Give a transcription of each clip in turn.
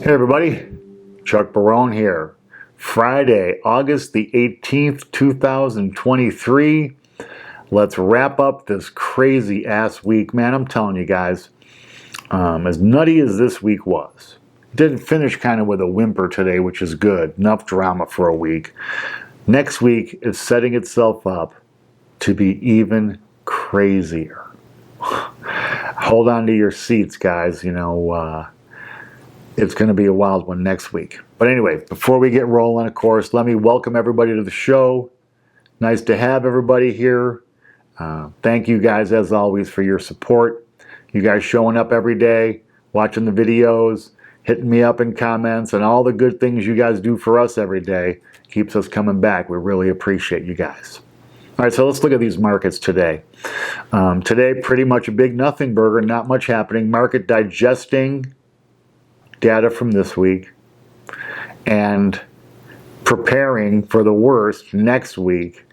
Hey everybody, Chuck Barone here. Friday, August the 18th, 2023. Let's wrap up this crazy ass week. Man, I'm telling you guys, as nutty as this week was, didn't finish kind of with a whimper today, which is good. Enough drama for a week. Next week is setting itself up to be even crazier. Hold on to your seats, guys. It's going to be a wild one next week. But anyway, before we get rolling, of course, let me welcome everybody to the show. Nice to have everybody here. Thank you guys, as always, for your support. You guys showing up every day, watching the videos, hitting me up in comments, and all the good things you guys do for us every day keeps us coming back. We really appreciate you guys. All right, so let's look at these markets today. Today, pretty much a big nothing burger, not much happening. Market digesting data from this week and preparing for the worst next week.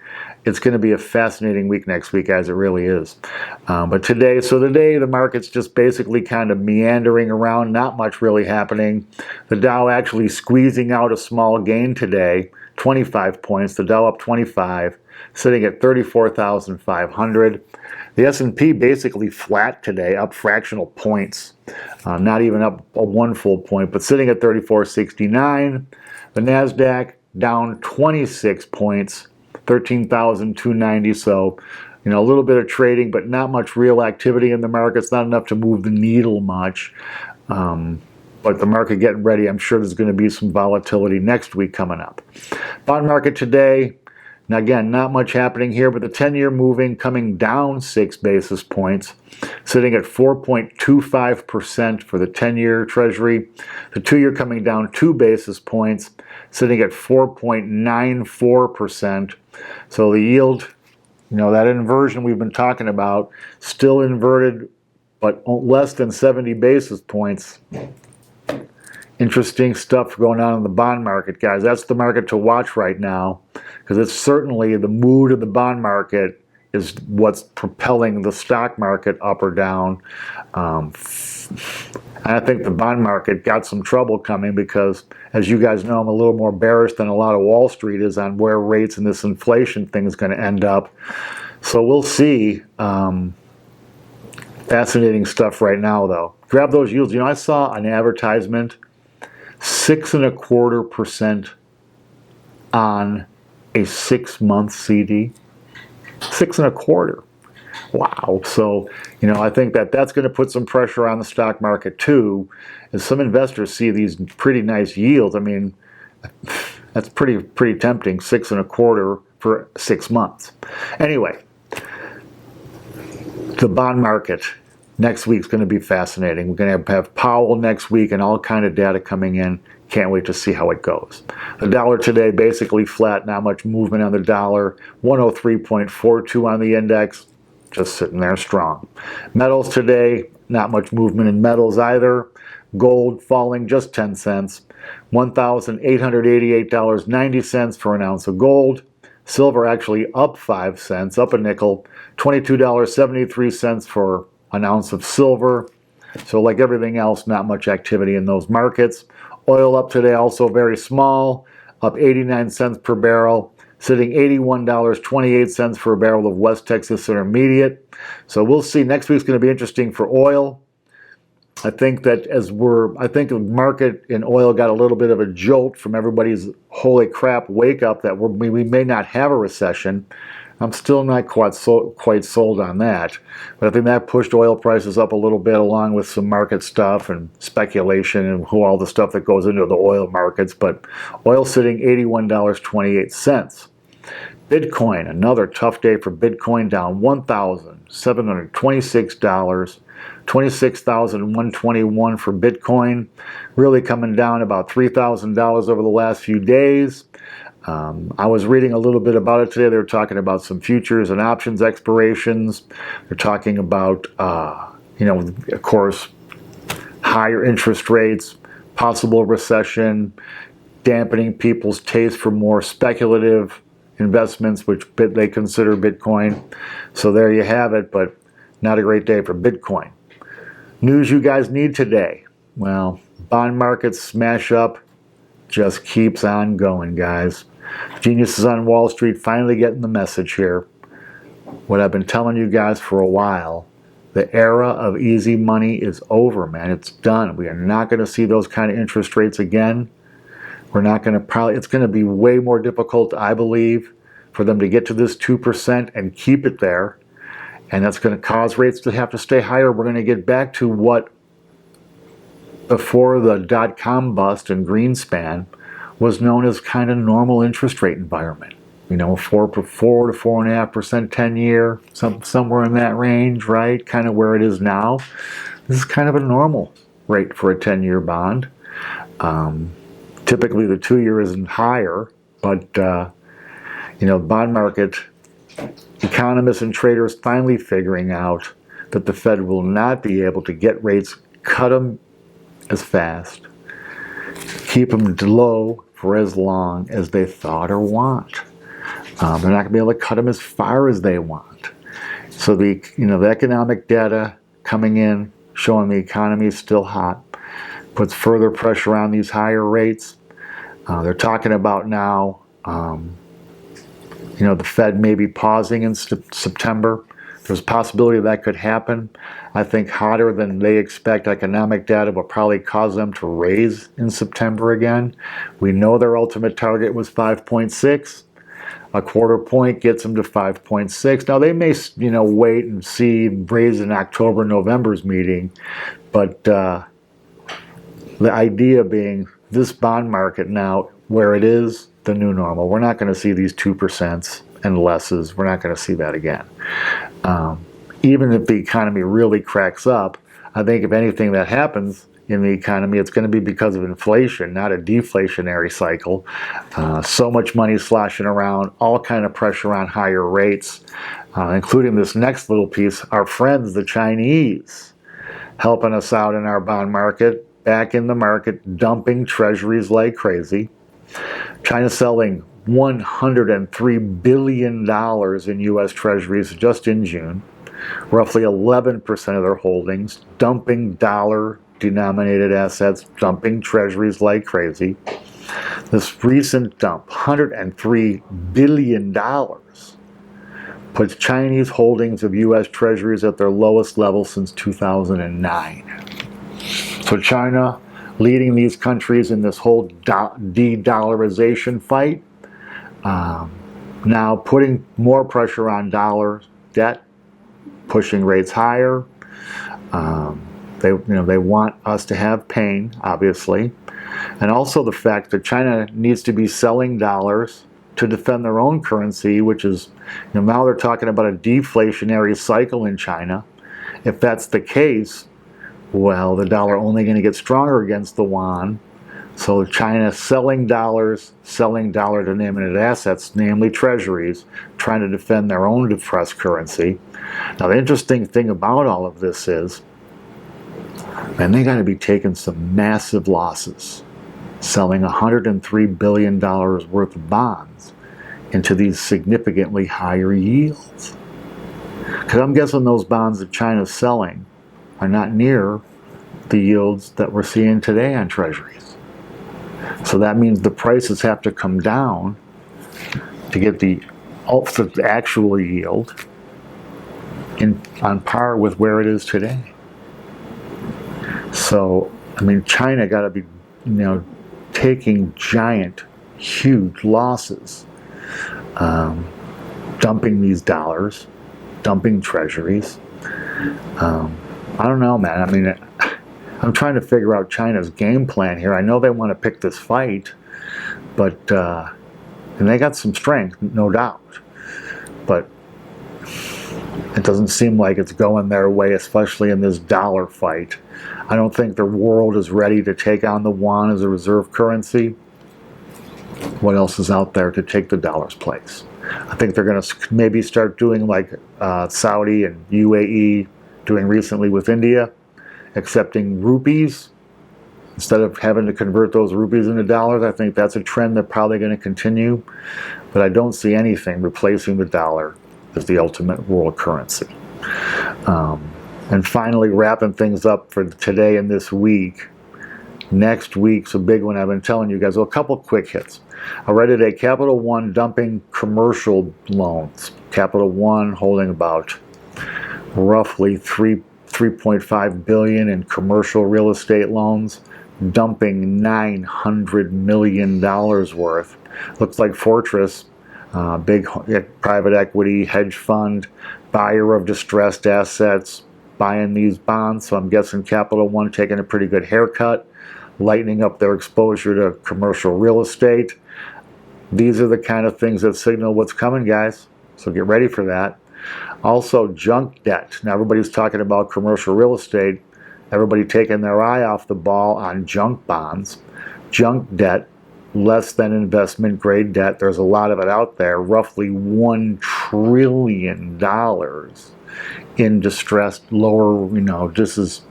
It's going to be a fascinating week next week, as it really is. But today the market's just basically kind of meandering around, not much really happening. The Dow actually squeezing out a small gain today, 25 points. The Dow up 25, sitting at 34,500. The S&P basically flat today, up fractional points. Not even up a one full point, but sitting at 3469. The NASDAQ down 26 points, 13,290. So, a little bit of trading, but not much real activity in the markets. Not enough to move the needle much. But the market getting ready, I'm sure there's going to be some volatility next week coming up. Bond market today, now again, not much happening here, but the 10-year moving, coming down 6 basis points, sitting at 4.25% for the 10-year Treasury. The 2-year coming down 2 basis points, sitting at 4.94%. So the yield, that inversion we've been talking about, still inverted, but less than 70 basis points. Interesting stuff going on in the bond market, guys. That's the market to watch right now, because it's certainly the mood of the bond market is what's propelling the stock market up or down. I think the bond market got some trouble coming because, as you guys know, I'm a little more bearish than a lot of Wall Street is on where rates and this inflation thing is going to end up. So we'll see. Fascinating stuff right now, though. Grab those yields. I saw an advertisement, 6.25% on a 6-month CD. 6.25%. Wow. So, I think that's going to put some pressure on the stock market too, as some investors see these pretty nice yields. I mean, that's pretty tempting, 6.25% for 6 months. Anyway, the bond market next week's going to be fascinating. We're going to have Powell next week and all kind of data coming in. Can't wait to see how it goes. The dollar today basically flat, not much movement on the dollar. 103.42 on the index, just sitting there strong. Metals today, not much movement in metals either. Gold falling just 10 cents. $1,888.90 for an ounce of gold. Silver actually up 5 cents, up a nickel. $22.73 for an ounce of silver. So like everything else, not much activity in those markets. Oil up today, also very small, up 89 cents per barrel, sitting $81.28 for a barrel of West Texas Intermediate. So we'll see. Next week's going to be interesting for oil. I think the market in oil got a little bit of a jolt from everybody's holy crap wake up that we may not have a recession. I'm still not quite sold on that, but I think that pushed oil prices up a little bit, along with some market stuff and speculation and all the stuff that goes into the oil markets. But oil sitting $81.28. Bitcoin, another tough day for Bitcoin, down $1,726. 26,121 for Bitcoin, really coming down about $3,000 over the last few days. I was reading a little bit about it today. They were talking about some futures and options expirations. They're talking about, of course, higher interest rates, possible recession, dampening people's taste for more speculative investments, which they consider Bitcoin. So there you have it, but not a great day for Bitcoin. News you guys need today. Well, bond market smash up just keeps on going, guys. Geniuses on Wall Street finally getting the message here. What I've been telling you guys for a while, the era of easy money is over, man. It's done. We are not going to see those kind of interest rates again. We're not going to it's going to be way more difficult, I believe, for them to get to this 2% and keep it there. And that's going to cause rates to have to stay higher. We're going to get back to what before the dot-com bust and Greenspan was known as kind of normal interest rate environment. You know, 4 to 4.5% 10-year, somewhere in that range, right? Kind of where it is now. This is kind of a normal rate for a 10-year bond. Typically, the 2-year isn't higher, but you know, the bond market, economists and traders finally figuring out that the Fed will not be able to get rates, cut them as fast, keep them low for as long as they thought or want. They're not going to be able to cut them as far as they want. So the economic data coming in showing the economy is still hot, puts further pressure on these higher rates. They're talking about now, the Fed may be pausing in September. There's a possibility that could happen. I think hotter than they expect economic data will probably cause them to raise in September again. We know their ultimate target was 5.6. A quarter point gets them to 5.6. Now they may, wait and see, raise in October, November's meeting, but the idea being this bond market now, where it is the new normal, we're not going to see these 2% and lesses. We're not going to see that again. Even if the economy really cracks up, I think if anything that happens in the economy, it's going to be because of inflation, not a deflationary cycle. So much money sloshing around, all kind of pressure on higher rates, including this next little piece, our friends, the Chinese, helping us out in our bond market, back in the market, dumping treasuries like crazy. China selling $103 billion in U.S. treasuries just in June, roughly 11% of their holdings, dumping dollar-denominated assets, dumping treasuries like crazy. This recent dump, $103 billion, puts Chinese holdings of U.S. treasuries at their lowest level since 2009. So China leading these countries in this whole de-dollarization fight, now putting more pressure on dollar debt, pushing rates higher. They want us to have pain, obviously, and also the fact that China needs to be selling dollars to defend their own currency, which is, now they're talking about a deflationary cycle in China. If that's the case, well, the dollar only going to get stronger against the yuan. So China selling dollar-denominated assets, namely treasuries, trying to defend their own depressed currency. Now, the interesting thing about all of this is, man, they got to be taking some massive losses, selling $103 billion worth of bonds into these significantly higher yields. Because I'm guessing those bonds that China's selling are not near the yields that we're seeing today on treasuries. So that means the prices have to come down to get the actual yield on par with where it is today. So, China got to be, taking giant, huge losses, dumping these dollars, dumping treasuries. I don't know, man. I'm trying to figure out China's game plan here. I know they want to pick this fight, but and they got some strength, no doubt. But it doesn't seem like it's going their way, especially in this dollar fight. I don't think the world is ready to take on the yuan as a reserve currency. What else is out there to take the dollar's place? I think they're going to maybe start doing like Saudi and UAE doing recently with India, accepting rupees instead of having to convert those rupees into dollars. I think that's a trend that's probably going to continue, but I don't see anything replacing the dollar as the ultimate world currency. And finally, wrapping things up for today and this week, Next week's a big one. I've been telling you guys. Well, a couple quick hits. I read today, Capital One dumping commercial loans. Capital One holding about roughly 3.5 billion in commercial real estate loans, dumping $900 million worth. Looks like Fortress, big private equity hedge fund, buyer of distressed assets, buying these bonds. So I'm guessing Capital One taking a pretty good haircut, lightening up their exposure to commercial real estate. These are the kind of things that signal what's coming, guys. So get ready for that. Also, junk debt. Now, everybody's talking about commercial real estate. Everybody taking their eye off the ball on junk bonds. Junk debt, less than investment grade debt. There's a lot of it out there. Roughly $1 trillion in distressed lower, this is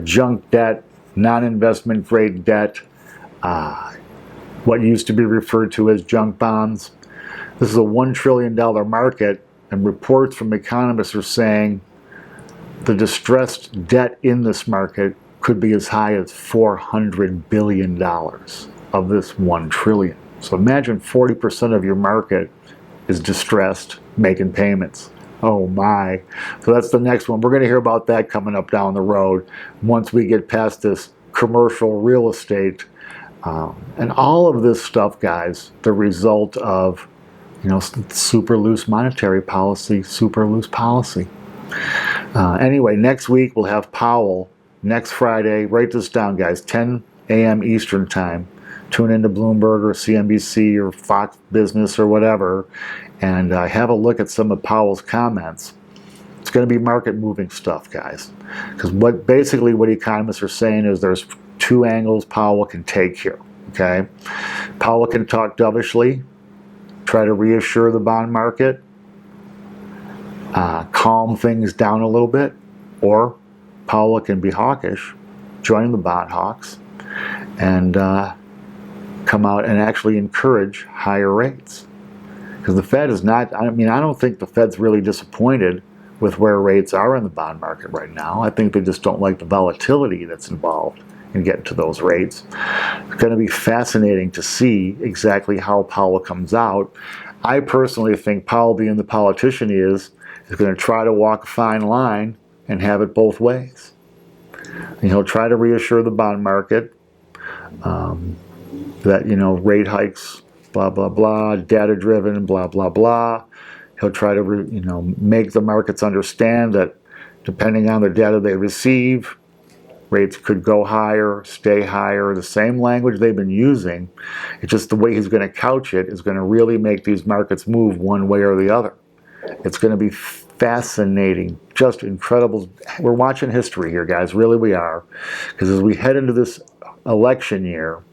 junk debt, non-investment grade debt, what used to be referred to as junk bonds. This is a $1 trillion market, and reports from economists are saying the distressed debt in this market could be as high as $400 billion of this $1 trillion. So imagine 40% of your market is distressed, making payments. Oh my. So that's the next one. We're going to hear about that coming up down the road once we get past this commercial real estate. And all of this stuff, guys, the result of, super loose monetary policy, super loose policy. Anyway, next week we'll have Powell. Next Friday, write this down, guys, 10 a.m. Eastern time. Tune into Bloomberg or CNBC or Fox Business or whatever, and have a look at some of Powell's comments. It's going to be market-moving stuff, guys. Because basically what economists are saying is there's two angles Powell can take here, okay? Powell can talk dovishly, try to reassure the bond market, calm things down a little bit, or Powell can be hawkish, join the bond hawks, and come out and actually encourage higher rates. Because the Fed is not, I don't think the Fed's really disappointed with where rates are in the bond market right now. I think they just don't like the volatility that's involved in getting to those rates. It's going to be fascinating to see exactly how Powell comes out. I personally think Powell, being the politician he is going to try to walk a fine line and have it both ways. And he'll try to reassure the bond market that, rate hikes, blah, blah, blah, data-driven, blah, blah, blah. He'll try to, make the markets understand that depending on the data they receive, rates could go higher, stay higher, the same language they've been using. It's just the way he's going to couch it is going to really make these markets move one way or the other. It's going to be fascinating, just incredible. We're watching history here, guys. Really, we are. Because as we head into this election year,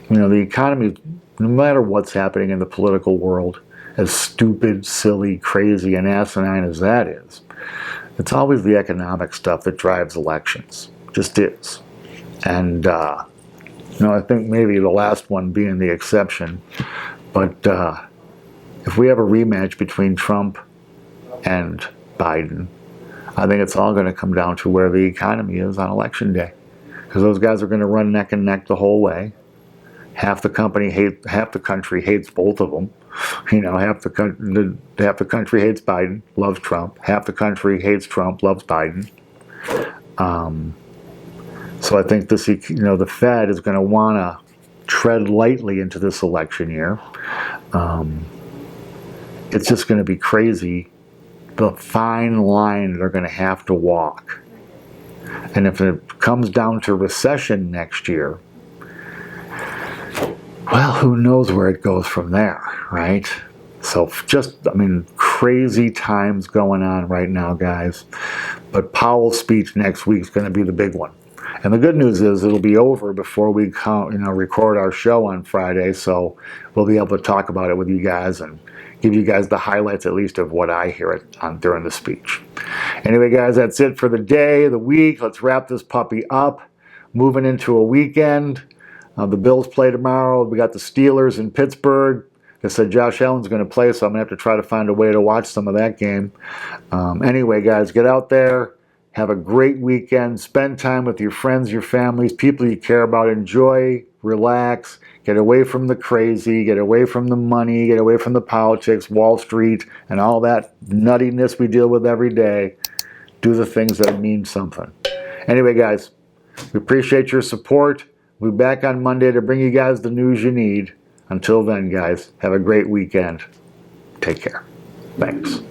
the economy, no matter what's happening in the political world, as stupid, silly, crazy, and asinine as that is, it's always the economic stuff that drives elections. Just is. And, I think maybe the last one being the exception. But if we have a rematch between Trump and Biden, I think it's all going to come down to where the economy is on election day. Because those guys are going to run neck and neck the whole way. Half the country hates both of them. Half the country hates Biden, loves Trump. Half the country hates Trump, loves Biden. So I think this, the Fed is going to want to tread lightly into this election year. It's just going to be crazy, the fine line they're going to have to walk. And if it comes down to recession next year, well, who knows where it goes from there, right? So crazy times going on right now, guys. But Powell's speech next week is going to be the big one. And the good news is it'll be over before we record our show on Friday, so we'll be able to talk about it with you guys and give you guys the highlights, at least, of what I hear during the speech. Anyway, guys, that's it for the day, the week. Let's wrap this puppy up. Moving into a weekend. The Bills play tomorrow. We got the Steelers in Pittsburgh. They said Josh Allen's going to play, so I'm going to have to try to find a way to watch some of that game. Anyway, guys, get out there. Have a great weekend. Spend time with your friends, your families, people you care about. Enjoy, relax, get away from the crazy, get away from the money, get away from the politics, Wall Street, and all that nuttiness we deal with every day. Do the things that mean something. Anyway, guys, we appreciate your support. We'll be back on Monday to bring you guys the news you need. Until then, guys, have a great weekend. Take care. Thanks.